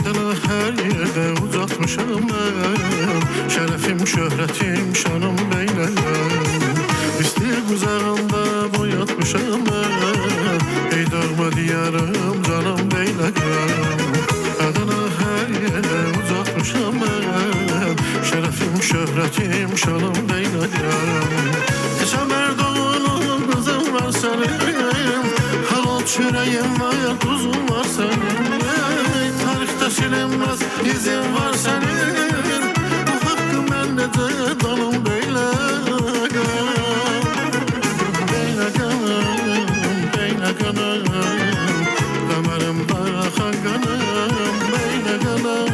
Adını her yerde uzatmışam ben. Şerefim, şöhretim, şanım beyləyəm. İstir quzağında boyatmışam ben. Ey darma diyarım, canım beyləyəm. Adını her yere uzatmışam ben. Şerefim, şöhretim, şanım beyləyəm. Keçən Erdoğan'ın kızım var senin. Halal çürəyim var, tuzum var senin. Tarixdə silinmez izin var senin. Bu hakkı məndəcə danım beyləyəm. Damarım baxan qanım, beylə qanım.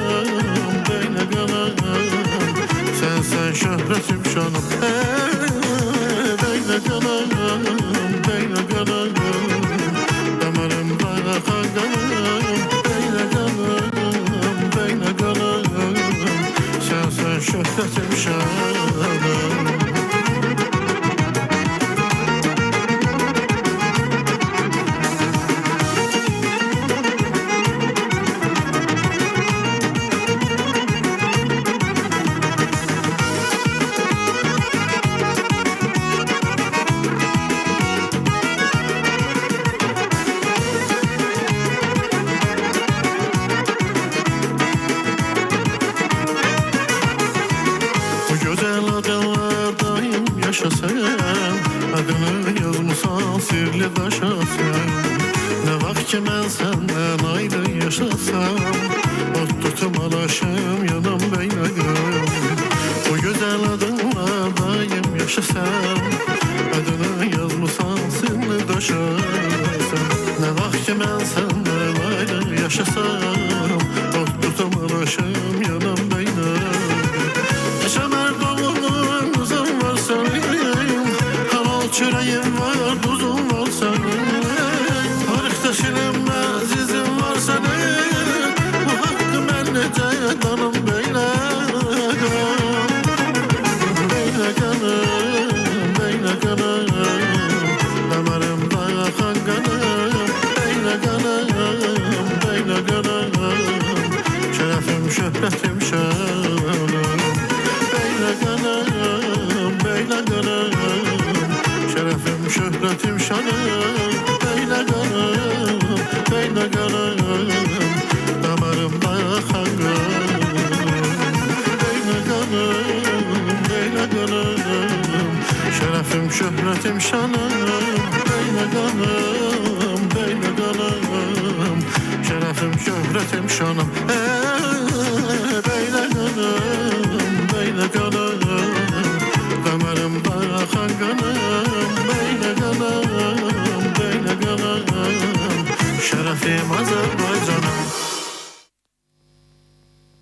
Sen şöhretim, şanım, beylə qanım. Damarım baxan qanım, beylə qanım. Sen şöhretim, şanım. Güzel adınlar daim yaşasın. Adını yazmışsan sirli daşasın. Ne vaxt ki mən səndən ayrı yaşasam, ot tutum alaşım yanım beyləyəm. Bu güzel adınlar daim yaşasın. Adını yazmışsan sirli daşasın. Ne vaxt ki mən səndən ayrı yaşasam, ot tutum alaşım yanım beyləyəm. Geçen Erdoğan'ın kızım var senin. Halal çürəyim var, tuzum var senin. Tarixdə silinmez izin var senin. Bu hakkı məndəcə danım beyləyəm. Beylə qanım. Damarım baxan qanım, beylə qanım. Şərəfim, şöhrətim, şanım. Beylə qanım. Şerefim, şöhretim, şanım. Beylə qanım. Damarım baxan qanım, beylə qanım. Şerefim, şöhretim, şanım. Beylə qanım. Şerefim, şöhretim, şanım. Beylə qanım.